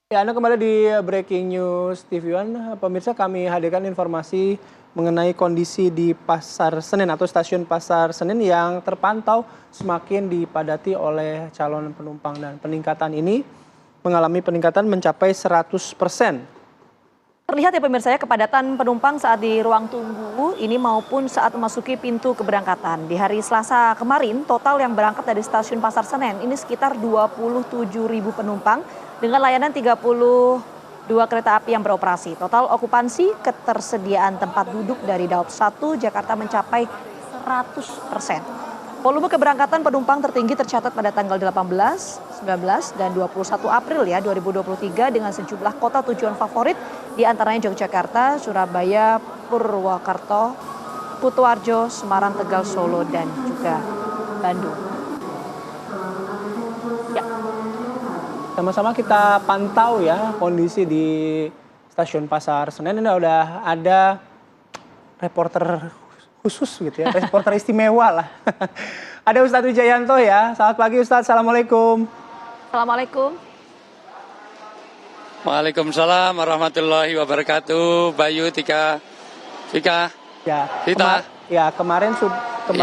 Ya, Anda kembali di Breaking News TV One. Pemirsa, kami hadirkan informasi mengenai kondisi di Pasar Senen atau stasiun Pasar Senen yang terpantau semakin dipadati oleh calon penumpang dan peningkatan ini mengalami peningkatan mencapai 100%. Terlihat ya pemirsa ya kepadatan penumpang saat di ruang tunggu ini maupun saat memasuki pintu keberangkatan. Di hari Selasa kemarin total yang berangkat dari stasiun Pasar Senen ini sekitar 27.000 penumpang dengan layanan 32 kereta api yang beroperasi. Total okupansi ketersediaan tempat duduk dari Daob 1 Jakarta mencapai 100%. Volume keberangkatan penumpang tertinggi tercatat pada tanggal 18, 19, dan 21 April ya 2023 dengan sejumlah kota tujuan favorit di antaranya Yogyakarta, Surabaya, Purwokerto, Kutoarjo, Semarang, Tegal, Solo, dan juga Bandung. Ya. Sama-sama kita pantau ya kondisi di stasiun Pasar Senen. Ini udah ada reporter khusus gitu ya, reporter istimewa lah. Ada Ustadz Wijayanto ya. Selamat pagi Ustadz, Assalamualaikum. Assalamualaikum. Waalaikumsalam warahmatullahi wabarakatuh. Bayu, Tika, Vika, Ya, Vita. kemarin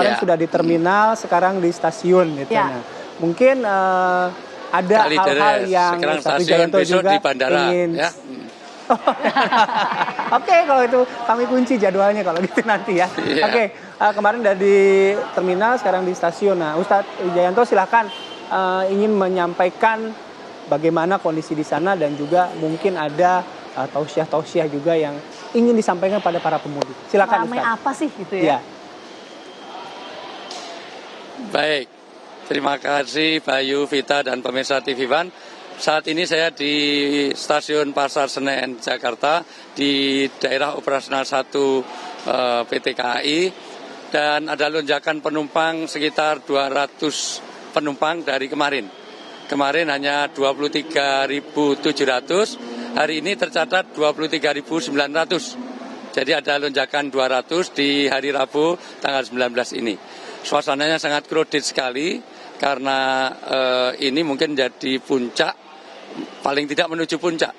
Ya. sudah di terminal, sekarang di stasiun gitu. Ya. Nah, mungkin ada hal-hal yang sekarang Ustadz stasiun, Wijayanto besok juga di bandara. ingin. Ya. Oke, kalau itu kami kunci jadwalnya kalau gitu nanti ya. Iya. Oke, kemarin udah di terminal, sekarang di stasiun. Nah, Ustadz Wijayanto silahkan ingin menyampaikan bagaimana kondisi di sana dan juga mungkin ada tausiah-tausiah juga yang ingin disampaikan pada para pemudik. Silakan Ramai Ustadz. apa sih gitu ya? Ya. Baik, terima kasih Bayu, Vita, dan pemirsa TV One. Saat ini saya di stasiun Pasar Senen, Jakarta, di daerah operasional 1 PT KAI, dan ada lonjakan penumpang sekitar 200 penumpang dari kemarin. Kemarin hanya 23.700, hari ini tercatat 23.900. Jadi ada lonjakan 200 di hari Rabu tanggal 19 ini. Suasananya sangat crowded sekali karena ini mungkin jadi puncak, paling tidak menuju puncak.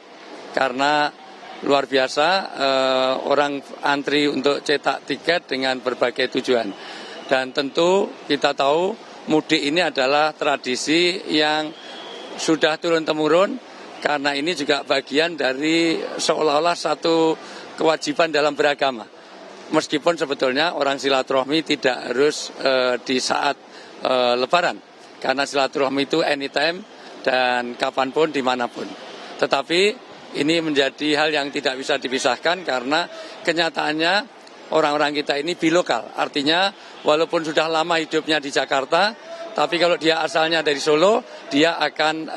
Karena luar biasa orang antri untuk cetak tiket dengan berbagai tujuan. Dan tentu kita tahu mudik ini adalah tradisi yang sudah turun-temurun karena ini juga bagian dari seolah-olah satu kewajiban dalam beragama. Meskipun sebetulnya orang silaturahmi tidak harus di saat Lebaran, karena silaturahmi itu anytime dan kapanpun, dimanapun. Tetapi ini menjadi hal yang tidak bisa dipisahkan karena kenyataannya orang-orang kita ini bilokal. Artinya walaupun sudah lama hidupnya di Jakarta, tapi kalau dia asalnya dari Solo, dia akan,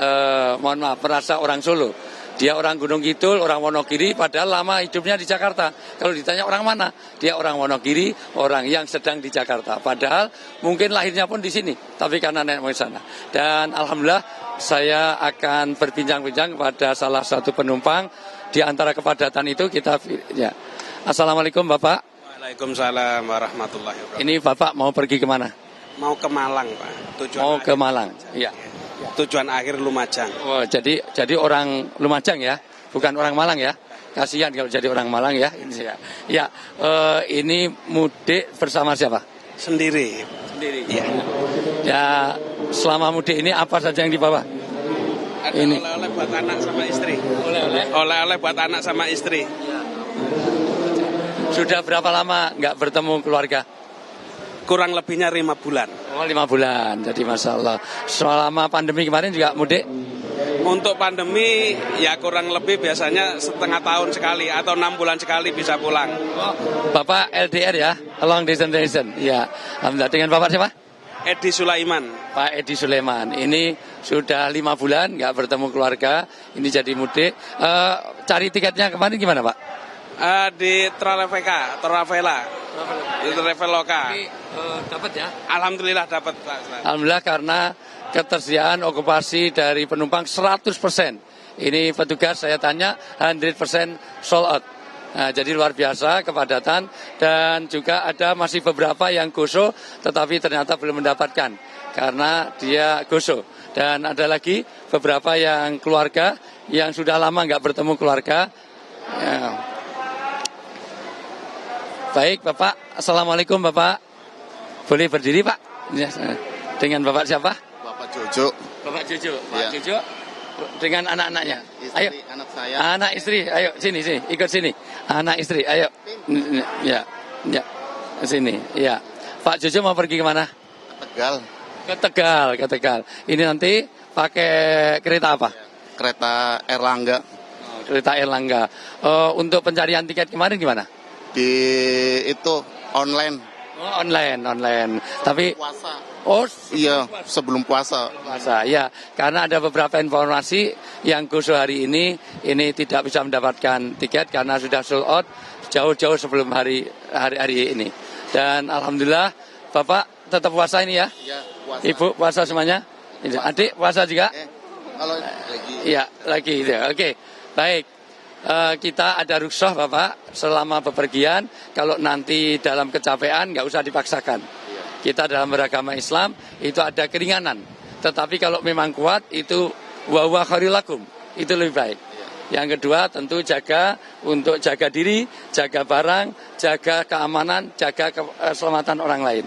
merasa orang Solo. Dia orang Gunung Kidul, orang Wonogiri, padahal lama hidupnya di Jakarta. Kalau ditanya orang mana, dia orang Wonogiri, orang yang sedang di Jakarta. Padahal mungkin lahirnya pun di sini, tapi karena nenek moyang sana. Dan alhamdulillah saya akan berbincang-bincang kepada salah satu penumpang. Di antara kepadatan itu kita, ya. Assalamualaikum Bapak. Waalaikumsalam warahmatullahi wabarakatuh. Ini Bapak mau pergi kemana? Mau ke Malang, Pak. Mau ke Malang, iya. Tujuan akhir Lumajang. Oh, jadi orang Lumajang ya, bukan orang Malang ya. Kasihan kalau jadi orang Malang ya. Ya, ini mudik bersama siapa? Sendiri. Sendiri. Iya. Ya, selama mudik ini apa saja yang dibawa? Ada Ini. oleh-oleh buat anak sama istri. Oleh-oleh. Oleh-oleh buat anak sama istri. Sudah berapa lama nggak bertemu keluarga? Kurang lebihnya 5 bulan. Oh, 5 bulan. Jadi Masya Allah. Selama pandemi kemarin juga mudik? Untuk pandemi ya kurang lebih biasanya setengah tahun sekali atau 6 bulan sekali bisa pulang. Oh, Bapak LDR ya? Long Distance Relation. Ya. Alhamdulillah. Dengan Bapak siapa? Edi Sulaiman. Pak Edi Sulaiman. Ini sudah 5 bulan nggak bertemu keluarga. Ini jadi mudik. Cari tiketnya kemarin gimana Pak? Di Travela. Di Traveloka. Dapat ya? Alhamdulillah dapat, Pak. Alhamdulillah karena ketersediaan okupasi dari penumpang 100%. Ini petugas saya tanya 100% sold out. Nah, jadi luar biasa kepadatan dan juga ada masih beberapa yang goso tetapi ternyata belum mendapatkan karena dia goso. Dan ada lagi beberapa yang keluarga yang sudah lama nggak bertemu keluarga. Ya. Baik Bapak, Assalamualaikum Bapak. Boleh berdiri Pak? Dengan Bapak siapa? Bapak Jojo. Bapak Jojo. Pak Ya. Jojo dengan anak-anaknya. Istri, Ayo. anak saya. Anak istri, ayo sini, ikut sini. Anak istri, ayo. Ya, sini, ya. Pak Jojo mau pergi kemana? Tegal. Ke Tegal. Ini nanti pakai kereta apa? Kereta Erlangga. Kereta Erlangga. Untuk pencarian tiket kemarin gimana? Di itu online. Oh, online. Tapi Puasa. iya, Sebelum puasa. puasa. Ya, karena ada beberapa informasi yang khusus hari ini tidak bisa mendapatkan tiket karena sudah sold out jauh-jauh sebelum hari ini. Dan alhamdulillah Bapak tetap puasa ini ya. Iya, puasa. Ibu puasa semuanya? Adik puasa juga? Kalau lagi. Iya, lagi. Oke. Baik. Kita ada rukhsah Bapak selama bepergian. Kalau nanti dalam kecapean nggak usah dipaksakan. Kita dalam beragama Islam itu ada keringanan. Tetapi kalau memang kuat itu wa khairul lakum. Itu lebih baik. Yang kedua tentu untuk jaga diri, jaga barang, jaga keamanan, jaga keselamatan orang lain.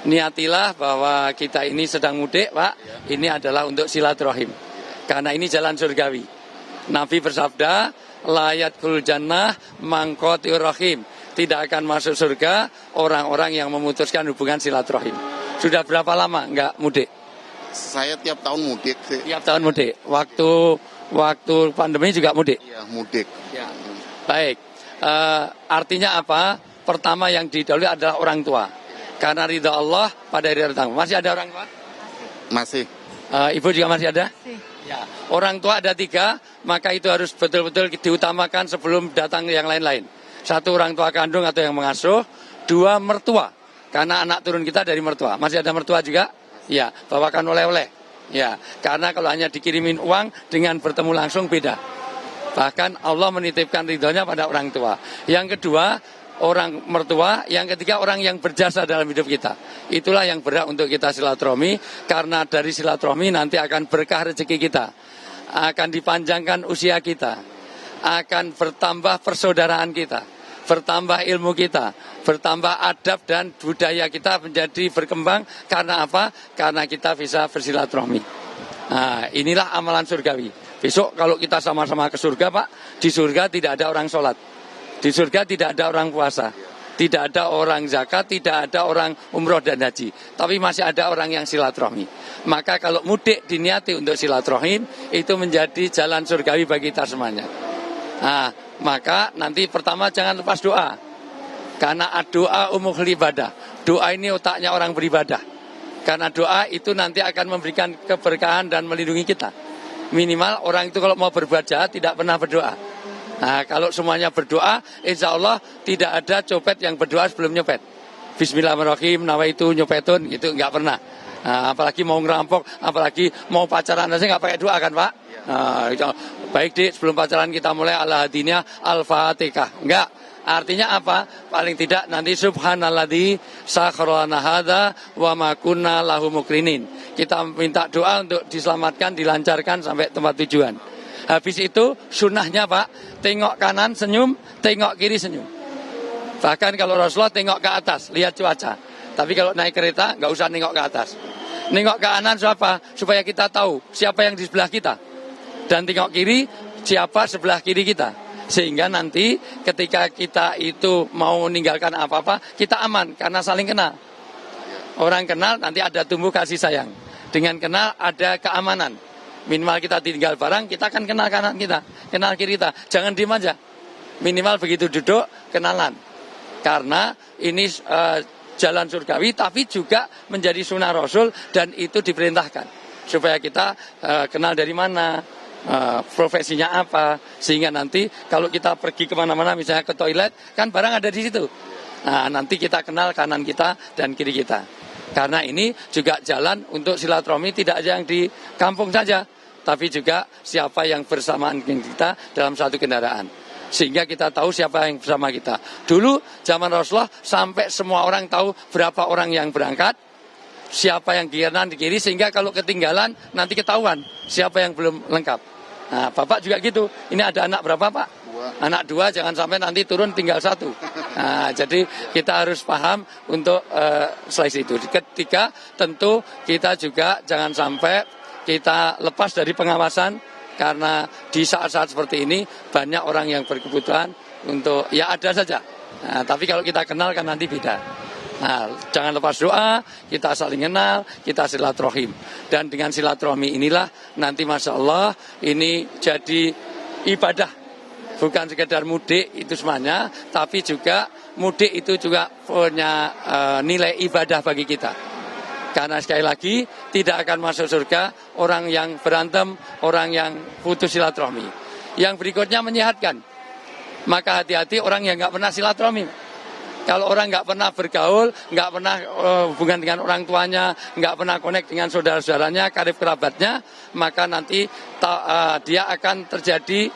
Niatilah bahwa kita ini sedang mudik Pak. Ini adalah untuk silaturahim. Karena ini jalan surgawi. Nabi bersabda, layat kul jannah mangkotir rahim. Tidak akan masuk surga orang-orang yang memutuskan hubungan silaturahim. Sudah berapa lama enggak mudik? Saya tiap tahun mudik sih. Tiap tahun mudik. Waktu pandemi juga mudik. Iya, mudik. Ya. Baik. Artinya apa? Pertama yang didahului adalah orang tua. Karena ridha Allah pada hari datang. Masih ada orang tua? Masih. Ibu juga masih ada? Masih. Ya, orang tua ada 3, maka itu harus betul-betul diutamakan sebelum datang yang lain-lain. 1 orang tua kandung atau yang mengasuh, 2 mertua, karena anak turun kita dari mertua. Masih ada mertua juga? Ya, bawakan oleh-oleh. Ya, karena kalau hanya dikirimin uang dengan bertemu langsung beda. Bahkan Allah menitipkan ridhonya pada orang tua. Yang kedua, orang mertua, yang ketiga orang yang berjasa dalam hidup kita. Itulah yang berhak untuk kita silaturahmi, karena dari silaturahmi nanti akan berkah rezeki kita, akan dipanjangkan usia kita, akan bertambah persaudaraan kita, bertambah ilmu kita, bertambah adab dan budaya kita menjadi berkembang. Karena apa? Karena kita bisa bersilaturahmi. Nah, inilah amalan surgawi. Besok kalau kita sama-sama ke surga Pak, di surga tidak ada orang sholat. Di surga tidak ada orang puasa, tidak ada orang zakat, tidak ada orang umroh dan haji. Tapi masih ada orang yang silaturahmi. Maka kalau mudik diniati untuk silaturahim, itu menjadi jalan surgawi bagi kita semuanya. Nah, maka nanti pertama jangan lepas doa. Karena doa umul ibadah. Doa ini otaknya orang beribadah. Karena doa itu nanti akan memberikan keberkahan dan melindungi kita. Minimal orang itu kalau mau berbuat jahat tidak pernah berdoa. Nah, kalau semuanya berdoa, insya Allah tidak ada copet yang berdoa sebelum nyopet. Bismillahirrahmanirrahim, nawaitu nyopetun, gitu nggak pernah. Nah, apalagi mau ngerampok, apalagi mau pacaran, saya nggak pakai doa kan Pak? Nah, baik Dik, sebelum pacaran kita mulai ala hadinya al-fatihah. Enggak, artinya apa? Paling tidak nanti subhanalladzi sakharana hadza wa ma kunna lahu mukrinin. Kita minta doa untuk diselamatkan, dilancarkan sampai tempat tujuan. Habis itu sunnahnya Pak, tengok kanan senyum, tengok kiri senyum. Bahkan kalau Rasulullah tengok ke atas, lihat cuaca. Tapi kalau naik kereta nggak usah nengok ke atas. Nengok ke kanan siapa? Supaya kita tahu siapa yang di sebelah kita. Dan tengok kiri siapa sebelah kiri kita. Sehingga nanti ketika kita itu mau meninggalkan apa-apa, kita aman karena saling kenal. Orang kenal nanti ada tumbuh kasih sayang. Dengan kenal ada keamanan. Minimal kita tinggal barang, kita akan kenal kanan kita, kenal kiri kita. Jangan diem aja. Minimal begitu duduk, kenalan. Karena ini jalan surgawi, tapi juga menjadi sunnah Rasul dan itu diperintahkan. Supaya kita kenal dari mana, profesinya apa. Sehingga nanti kalau kita pergi kemana-mana, misalnya ke toilet, kan barang ada di situ. Nah, nanti kita kenal kanan kita dan kiri kita. Karena ini juga jalan untuk silaturahmi tidak aja yang di kampung saja, tapi juga siapa yang bersamaan dengan kita dalam satu kendaraan. Sehingga kita tahu siapa yang bersama kita. Dulu zaman Rasulullah sampai semua orang tahu berapa orang yang berangkat, siapa yang di kanan di kiri, sehingga kalau ketinggalan nanti ketahuan siapa yang belum lengkap. Nah, Bapak juga gitu. Ini ada anak berapa, Pak? Anak 2, jangan sampai nanti turun tinggal 1. Nah, jadi kita harus paham untuk seleksi itu. Ketiga, tentu kita juga jangan sampai kita lepas dari pengawasan, karena di saat-saat seperti ini banyak orang yang berkebutuhan untuk, ya ada saja. Nah, tapi kalau kita kenal kan nanti beda. Nah, jangan lepas doa, kita saling kenal, kita silaturahim. Dan dengan silaturahmi inilah nanti Masya Allah ini jadi ibadah. Bukan sekedar mudik itu semuanya, tapi juga mudik itu juga punya nilai ibadah bagi kita. Karena sekali lagi tidak akan masuk surga orang yang berantem, orang yang putus silaturahmi. Yang berikutnya menyehatkan. Maka hati-hati orang yang nggak pernah silaturahmi. Kalau orang nggak pernah bergaul, nggak pernah hubungan dengan orang tuanya, nggak pernah connect dengan saudara-saudaranya, karib kerabatnya, maka nanti dia akan terjadi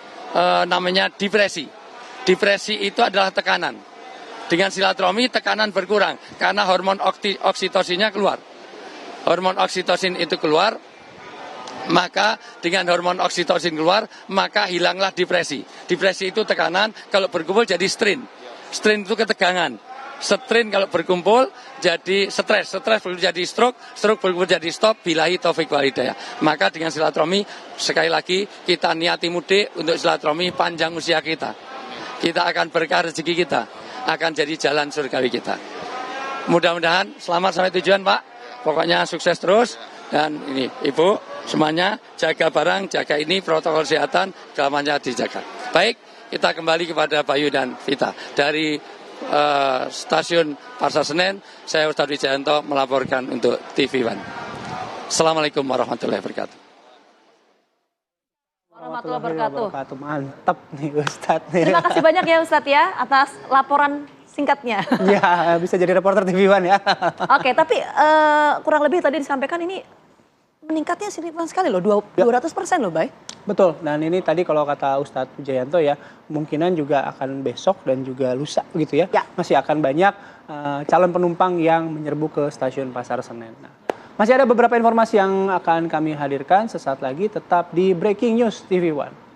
namanya depresi. Depresi itu adalah tekanan. Dengan silaturahmi tekanan berkurang karena hormon oksitosinnya keluar. Hormon oksitosin itu keluar, maka dengan hormon oksitosin keluar, maka hilanglah depresi. Depresi itu tekanan, kalau berkumpul jadi strain. Strain itu ketegangan. Strain kalau berkumpul jadi stres. Stres berkumpul jadi stroke. Stroke berkumpul jadi stop. Billahi taufik wal hidayah. Maka dengan silaturahmi, sekali lagi kita niati mudik untuk silaturahmi panjang usia kita. Kita akan berkah rezeki kita. Akan jadi jalan surgawi kita. Mudah-mudahan selamat sampai tujuan, Pak. Pokoknya sukses terus. Dan ini Ibu semuanya jaga barang, jaga ini, protokol kesehatan, semuanya dijaga. Baik, kita kembali kepada Bayu dan Vita. Dari stasiun Pasar Senen, saya Ustadz Wijayanto melaporkan untuk TV One. Assalamualaikum warahmatullahi wabarakatuh. Warahmatullahi wabarakatuh. Mantap nih Ustadz. Terima kasih banyak ya Ustadz ya atas laporan singkatnya. Ya, bisa jadi reporter TV One ya. Oke, tapi kurang lebih tadi disampaikan ini meningkatnya signifikan sekali loh, 200% loh, Bay. Betul, dan ini tadi kalau kata Ustadz Wijayanto ya, kemungkinan juga akan besok dan juga lusa gitu ya. Masih akan banyak calon penumpang yang menyerbu ke stasiun Pasar Senen. Nah, masih ada beberapa informasi yang akan kami hadirkan sesaat lagi, tetap di Breaking News TV One.